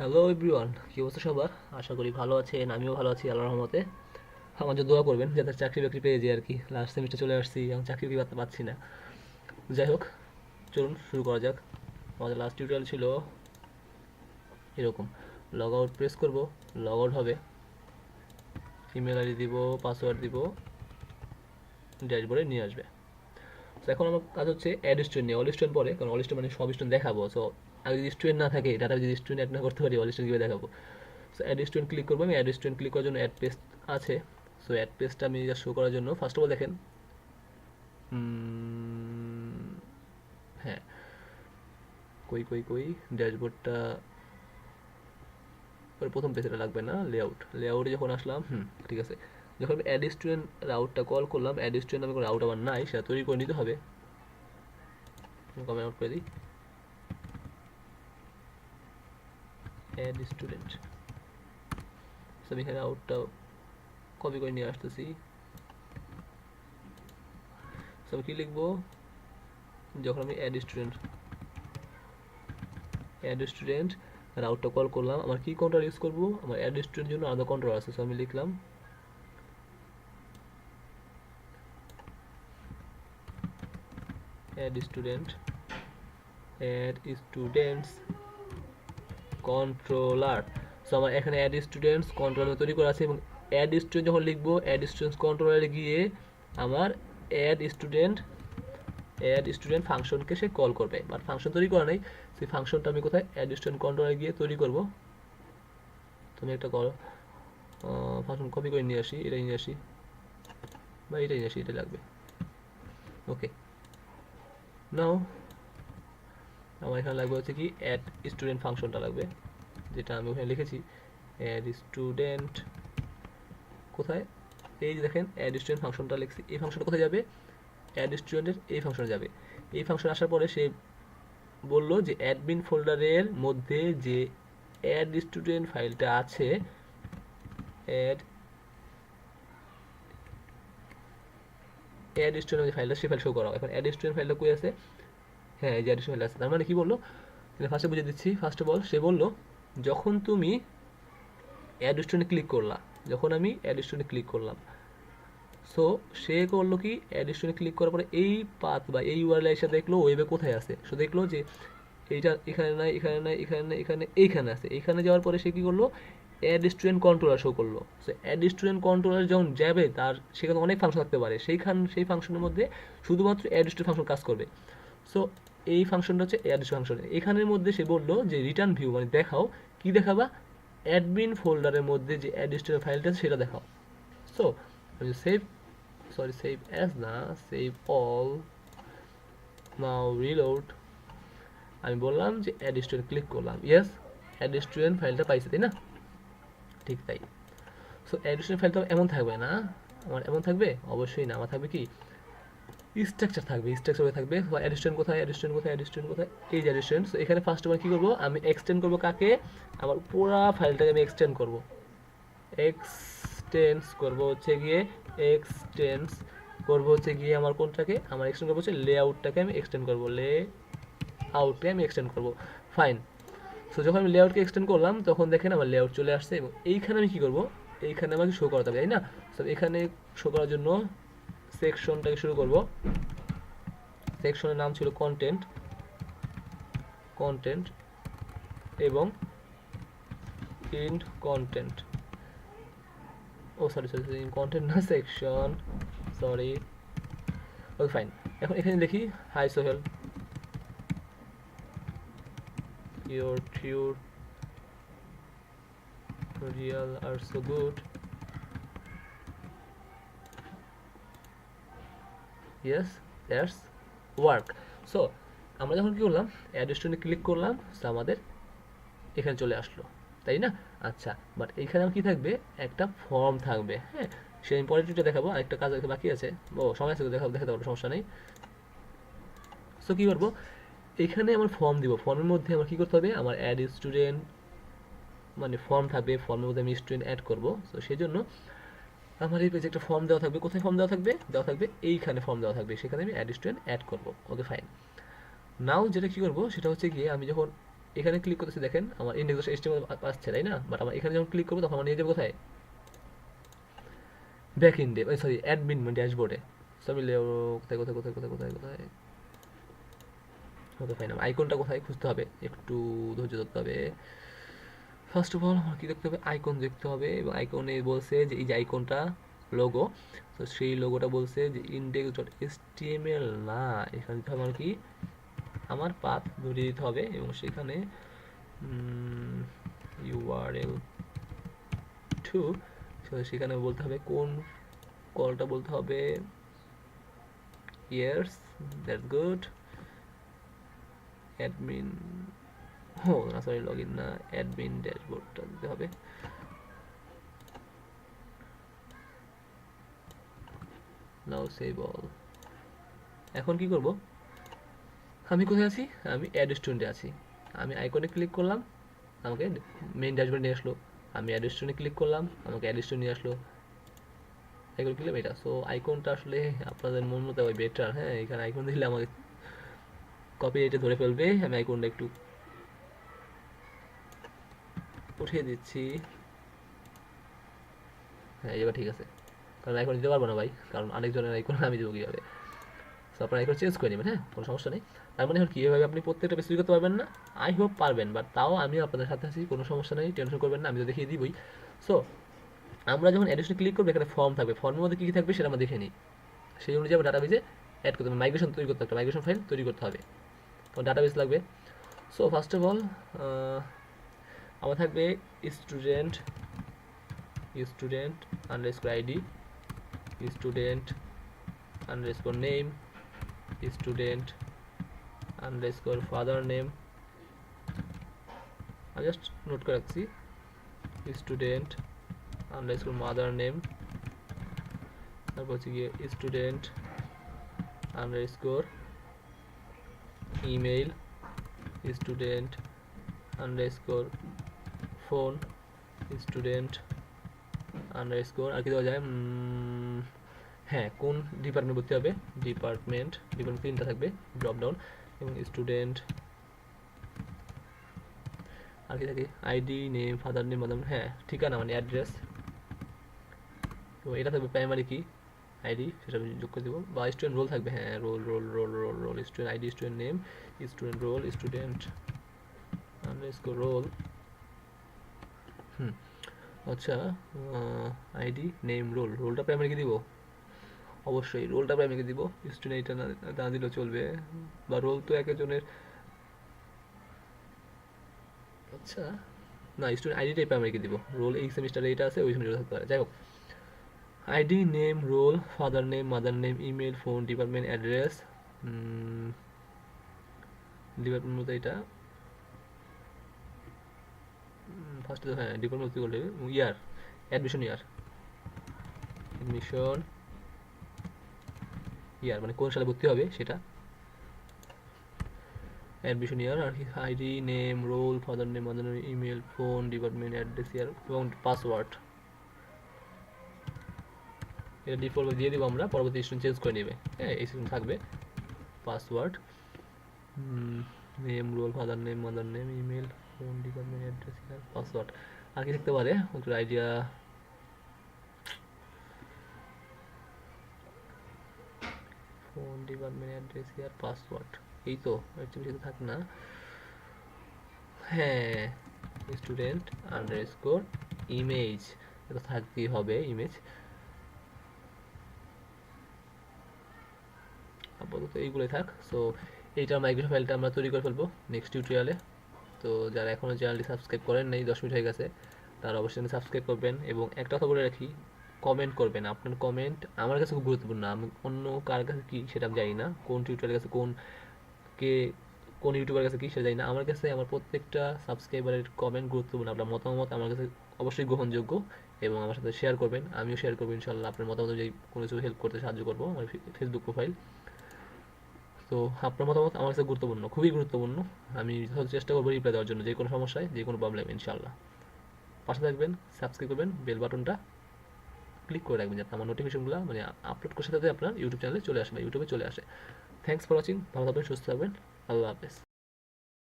Hello everyone, কি অবস্থা সবার? আশা করি ভালো আছেন, আমিও ভালো আছি আল্লাহর রহমতে। আমার জন্য দোয়া করবেন যাতে চাকরি বাকরি পেয়ে যাই আর কি। লাস্ট সেমিস্টার চলে আসছি, এখন চাকরি বাকরি পাচ্ছি না। যাই হোক, চলুন শুরু করা যাক। আমাদের লাস্ট টিউটোরিয়াল ছিল এরকম: লগ আউট প্রেস করব, লগ আউট হবে, ইমেল আইডি দিব, পাসওয়ার্ড দিব, ড্যাশবোর্ডে নিয়ে আসবে। তো এখন আমার কাজ হচ্ছে অ্যাড স্টুডেন্ট নিয়ে। অল স্টুডেন্ট পরে, কারণ অল স্টুডেন্ট মানে সব স্টুডেন্ট দেখাবো। সো আগে যদি স্টুডেন্ট না থাকে, ডাটা যদি স্টুডেন্ট অ্যাড না করতে পারি, অল স্টুডেন্ট কীভাবে দেখাবো? সো অ্যাড স্টুডেন্ট ক্লিক করবো। আমি অ্যাড স্টুডেন্ট ক্লিক করার জন্য অ্যাড পেজ আছে। সো অ্যাড পেজটা আমি জাস্ট শো করার জন্য ফার্স্ট অফ অল দেখেন, হ্যাঁ, কই কই কই ড্যাশবোর্ডটা প্রথম পেজটা লাগবে না, লেআউটে যখন আসলাম, ঠিক আছে। যখন আমি অ্যাড স্টুডেন্ট রাউটটা কল করলাম, অ্যাড স্টুডেন্ট আমি কোনো রাউট আমার নাই, সেটা তৈরি করে নিতে হবে। কমেন্ট আউট করে দিই, অ্যাড স্টুডেন্ট। আমি এখানে রাউটটা কপি করে নিয়ে আসতেছি। আমি কি লিখবো? যখন আমি অ্যাড স্টুডেন্ট রাউটটা কল করলাম, আমার কি কন্ট্রোল ইউজ করবো? আমার অ্যাড স্টুডেন্টের জন্য আলাদা কন্ট্রোল আছে। সো আমি লিখলাম অ্যাড স্টুডেন্টস কন্ট্রোলার। সো আমার এখানে অ্যাড স্টুডেন্টস কন্ট্রোলার তৈরি করা আছে, এবং অ্যাড স্টুডেন্ট যখন লিখবো, অ্যাড স্টুডেন্টস কন্ট্রোলারে গিয়ে আমার অ্যাড স্টুডেন্ট ফাংশনকে সে কল করবে। বাট ফাংশন তৈরি করা নেই, সেই ফাংশনটা আমি কোথায়? অ্যাড স্টুডেন্ট কন্ট্রোলারে গিয়ে তৈরি করব। তুমি একটা ফাংশন কপি করে নিয়ে আসি, এটাই নিয়ে আসি, বা এটাই নিয়ে আসি, এটাই লাগবে। ওকে, নাও আমার এখানে লাগবে হচ্ছে কি অ্যাড স্টুডেন্ট ফাংশনটা লাগবে, যেটা আমি ওখানে লিখেছি। অ্যাড স্টুডেন্ট কোথায়? এই যে দেখেন অ্যাড স্টুডেন্ট ফাংশনটা লিখছি। এই ফাংশনটা কোথায় যাবে? অ্যাড স্টুডেন্টের এই ফাংশনে যাবে। এই ফাংশন আসার পরে সে বললো যে অ্যাডমিন ফোল্ডারের মধ্যে যে অ্যাড স্টুডেন্ট ফাইলটা আছে, অ্যাড স্টুডেন্ট যে ফাইলটা, সেই ফাইল শো করাও। এখন অ্যাড স্টুডেন্ট ফাইলটা কই আছে? হ্যাঁ, এই যে অ্যাড স্টুডেন্ট ফাইল আছে। তার মানে কি বললো? ফার্স্টে বুঝিয়ে দিচ্ছি। ফার্স্ট অফ অল সে বললো, যখন তুমি অ্যাড স্টুডেন্ট ক্লিক করলা, যখন আমি অ্যাড স্টুডেন্ট ক্লিক করলাম, সো সে করলো কি, অ্যাড স্টুডেন্ট ক্লিক করার পরে এই পাথ বা এই ইউআরএল এসে দেখলো ওয়েবে কোথায় আছে। সো দেখলো যে এইটা এখানে নাই, এখানে নাই, এখানে নাই, এখানে এইখানে আছে। এইখানে যাওয়ার পরে সে কী করলো? অ্যাড স্টুডেন্ট কন্ট্রোলার শো করলো। সো অ্যাড স্টুডেন্ট কন্ট্রোলার যখন যাবে, তার সেখানে অনেক ফাংশন থাকতে পারে, সেই ফাংশনের মধ্যে শুধুমাত্র অ্যাড স্টুডেন্ট ফাংশন কাজ করবে। সো এই ফাংশনটা হচ্ছে অ্যাড ফাংশন। এখানের মধ্যে সে বললো যে রিটার্ন ভিউ, মানে দেখাও, কি দেখাবা? অ্যাডমিন ফোল্ডারের মধ্যে যে অ্যাড স্টুডেন্ট ফাইলটা আছে সেটা দেখাও। সো সেভ অ্যাজ না, সেভ অল, নাও রিলোড। আমি বললাম যে অ্যাড স্টুডেন্ট ক্লিক করলাম, ইয়েস, অ্যাড স্টুডেন্ট ফাইলটা পাইছে, তাই না? ঠিক তাই। সো অ্যাড স্টুডেন্ট ফাইলটা এমন থাকবে না, আমার এমন থাকবে অবশ্যই না। আমার থাকবে কি? স্ট্রাকচার থাকবে। স্ট্রাকচারে থাকবে অ্যাড স্টুডেন্ট কোথায়, অ্যাড স্টুডেন্ট কোথায়, অ্যাড স্টুডেন্ট কোথায়, এই যে অ্যাড স্টুডেন্ট। সো এখানে ফার্স্ট অফ অল কী করবো? আমি এক্সটেন্ড করবো কাকে? আমার পুরো ফাইলটাকে আমি এক্সটেন্ড করবো। এক্সটেন্স করবো হচ্ছে গিয়ে আমার কোনটাকে? আমার এক্সটেন্ড করবো হচ্ছে লেআউটটাকে আমি এক্সটেন্ড করবো, লেআউটকে আমি এক্সটেন্ড করবো। ফাইন। সো যখন আমি লেআউটকে এক্সটেন্ড করলাম, তখন দেখেন আমার লেআউট চলে আসছে, এবং এইখানে আমি কী করবো? এইখানে আমাকে শো করাতে হবে, তাই না? সো এখানে শো করার জন্য সেকশনটাকে শুরু করব। সেকশনের নাম ছিল কন্টেন্ট এবং ইন্ড কন্টেন্ট। ও সরি, কন্টেন্ট না, সেকশন, সরি। Okay fine. এখন এখানে দেখি, hi Sohel, your tutorial are so good, yes, that's work. So আমরা যখন কী করলাম? অ্যাড স্টুডেন্টে ক্লিক করলাম, সো আমাদের এখানে চলে আসলো, তাই না? আচ্ছা, বাট এইখানে কি থাকবে? একটা ফর্ম থাকবে। হ্যাঁ, সেই আমি পরের টিউটোরিয়ালে দেখাবো। আরেকটা কাজ বাকি আছে, ও সময় আছে, দেখাতে পারবো, সমস্যা নেই। সো কী করবো? এখানে আমার ফর্ম দিব। ফর্মের মধ্যে আমার কী করতে হবে? আমার অ্যাড স্টুডেন্ট মানে ফর্ম থাকবে, ফর্মের মধ্যে আমি স্টুডেন্ট অ্যাড করবো। সো সেই জন্য আমার এই পেজে একটা ফর্ম দেওয়া থাকবে। কোথায় ফর্ম দেওয়া থাকবে? এইখানে ফর্ম দেওয়া থাকবে, সেখানে আমি অ্যাড স্টুডেন্ট অ্যাড করবো। Okay fine. নাও যেটা কী করবো, সেটা হচ্ছে গিয়ে আমি যখন এখানে ক্লিক করতেছি, দেখেন আমার ইন্ডেক্স HTML আসছে, তাই না? বাট আমার এখানে যখন ক্লিক করবো তখন আমার নিয়ে যাবো কোথায়? ব্যাক ইন্ডে, সরি অ্যাডমিন ড্যাশবোর্ডে। সব মিলে কোথায় কোথায় কোথায় কোথায় কোথায় কোথায় ওকে ফাইন, আইকনটা কোথায় খুঁজতে হবে, একটু ধৈর্য ধরতে হবে। ফার্স্ট অফ অল আমার কী দেখতে হবে, আইকন দেখতে হবে, এবং আইকনে বলছে যে এই যে আইকনটা লোগো, তো সেই লোগোটা বলছে যে index.html না, এখানে দিতে হবে আমার কি, আমার পাথ ধরিয়ে দিতে হবে, এবং সেখানে URL টু, সেখানে বলতে হবে কোন কলটা বলতে হবে, ইয়ার্স, দ্যাটস গুড, অ্যাডমিন, ও না সরি লগ ইন না, অ্যাডমিন ড্যাশবোর্ডটা দিতে হবে। নাও সেভ অল। এখন কি করব, আমি কোথায় আছি, আমি অ্যাড স্টুডেন্টে আছি। আমি আইকনে ক্লিক করলাম, আমাকে মেইন ড্যাশবোর্ডে নিয়ে আসলো। আমি অ্যাড স্টুডেন্টে ক্লিক করলাম, আমাকে অ্যাড স্টুডেন্ট নিয়ে আসলো। আইকন ক্লিক এটা, সো আইকনটা আসলে আপনাদের মন মতো ওই বেটার। হ্যাঁ, এখানে আইকন দিলে আমাকে কপি রেটে ধরে ফেলবে। আমি আইকনটা একটু উঠিয়ে দিচ্ছি। হ্যাঁ, এবার ঠিক আছে, কারণ আইকন দিতে পারবো না ভাই, কারণ আরেকজনের আইকন আমি দেবো কীভাবে। সো আপনার আইকন চেঞ্জ করে নেবেন, হ্যাঁ, কোনো সমস্যা নেই। তার মানে এখন কীভাবে আপনি প্রত্যেকটা পেজ তৈরি করতে পারবেন না, আই হোপ পারবেন, বাট তাও আমি আপনাদের সাথে আছি, কোনো সমস্যা নেই, টেনশন করবেন না, আমি তো দেখিয়ে দিবই। সো আমরা যখন অ্যাডিশনে ক্লিক করবো, এখানে ফর্ম থাকবে, ফর্মের মধ্যে কী কী থাকবে সেটা আমরা দেখে নিই। সেই অনুযায়ী আমরা ডাটাবেজে অ্যাড করতে হবে, মাইগ্রেশন তৈরি করতে হবে, মাইগ্রেশন ফাইল তৈরি করতে হবে, তো ডাটাবেজ লাগবে। সো ফার্স্ট অফ অল আমার থাকবে student, student underscore ID, student underscore name, student underscore father name, আমি জাস্ট নোট করে রাখছি, স্টুডেন্ট আন্ডারস্কোর মাদার নেম, তারপর হচ্ছে গিয়ে student underscore email, student underscore phone, student underscore আর কি দেওয়া যায়, হ্যাঁ কোন ডিপার্টমেন্ট ভর্তি হবে, ডিপার্টমেন্ট তিনটা থাকবে ড্রপ ডাউন, এবং স্টুডেন্ট আর কি থাকে, ID name, father name, mother, হ্যাঁ ঠিকানা মানে অ্যাড্রেস, তো এটা থাকবে প্রাইমারি কি আইডি, সেটা আমি যোগ করে দেবো, বা স্টুডেন্ট রোল থাকবে, হ্যাঁ roll roll roll roll roll, student ID, student name, student roll, student underscore roll, আচ্ছা আইডি নেম রোল, রোলটা প্রাইমারিকে দিব, অবশ্যই রোলটা প্রাইমারিকে দিব, স্টুডেন্ট এটা না দিলেও চলবে, বা রোল তো এক একজনের, আচ্ছা না স্টুডেন্ট আইডিটাই প্রাইমারিকে দিব, রোল এই সেমিস্টারে এটা আছে ওই সেমিস্টারে থাকতে পারে, যাই হোক ID name roll father name mother name email phone department address, department মতো এটা ফার্স্টে তো, হ্যাঁ ডিপার্টমেন্ট করলে ইয়ার, অ্যাডমিশন ইয়ার, অ্যাডমিশন ইয়ার মানে কোন সালে ভর্তি হবে সেটা, অ্যাডমিশন ইয়ার আর কি, ID name roll father name mother name email phone department address year এবং পাসওয়ার্ড, এটা ডিফল্ট দিয়ে দিব আমরা, পরবর্তী স্টুডেন্ট চেঞ্জ করে নেবে, হ্যাঁ এই স্টুডেন্ট থাকবে, password name roll father name mother name email phone department address year password, আর কি থাকতে পারে একটু idea, phone department address year password, এই তো এর চেয়ে বেশি থাক না, হ্যাঁ স্টুডেন্ট আন্ডারস্কোর ইমেজ, এটা থাকতেই হবে ইমেজ, আপাতত এইগুলোই থাক। সো এইটার মাইগ্রেশন ফাইলটা আমরা তৈরি করে ফেলবো নেক্সট টিউটোরিয়ালে। তো যারা এখনও চ্যানেলটি সাবস্ক্রাইব করেন নাই, 10 মিনিট হয়ে গেছে, তারা অবশ্যই সাবস্ক্রাইব করবেন, এবং একটা কথা বলে রাখি, কমেন্ট করবেন, আপনার কমেন্ট আমার কাছে খুব গুরুত্বপূর্ণ, আমি অন্য কার কাছে কী সেটা আমি জানি না, কোন টিউটোরিয়ালের কাছে কে কোন ইউটিউবের কাছে কী সেটা জানি না, আমার কাছে আমার প্রত্যেকটা সাবস্ক্রাইবারের কমেন্ট গুরুত্বপূর্ণ, আপনার মতামত আমার কাছে অবশ্যই গ্রহণযোগ্য, এবং আমার সাথে শেয়ার করবেন, আমিও শেয়ার করবো ইনশাল্লাহ, আপনার মতামত অনুযায়ী কোনো কিছু হেল্প করতে সাহায্য করবো, আমার ফেসবুক প্রোফাইল। তো আপনার মতামত আমার কাছে গুরুত্বপূর্ণ, খুবই গুরুত্বপূর্ণ, আমি যথাযথ চেষ্টা করবো রিপ্লাই দেওয়ার জন্য, যে কোনো সমস্যায় যে কোনো প্রবলেম ইনশাল্লাহ। পাশে থাকবেন, সাবস্ক্রাইব করবেন, বেল বাটনটা ক্লিক করে রাখবেন যাতে আমার নোটিফিকেশনগুলো মানে আপলোড করার সাথে আপনার ইউটিউব চ্যানেলে চলে আসে বা ইউটিউবে চলে আসে। থ্যাংকস ফর ওয়াচিং, ভালো থাকবেন, সুস্থ থাকবেন, আল্লাহ হাফেজ।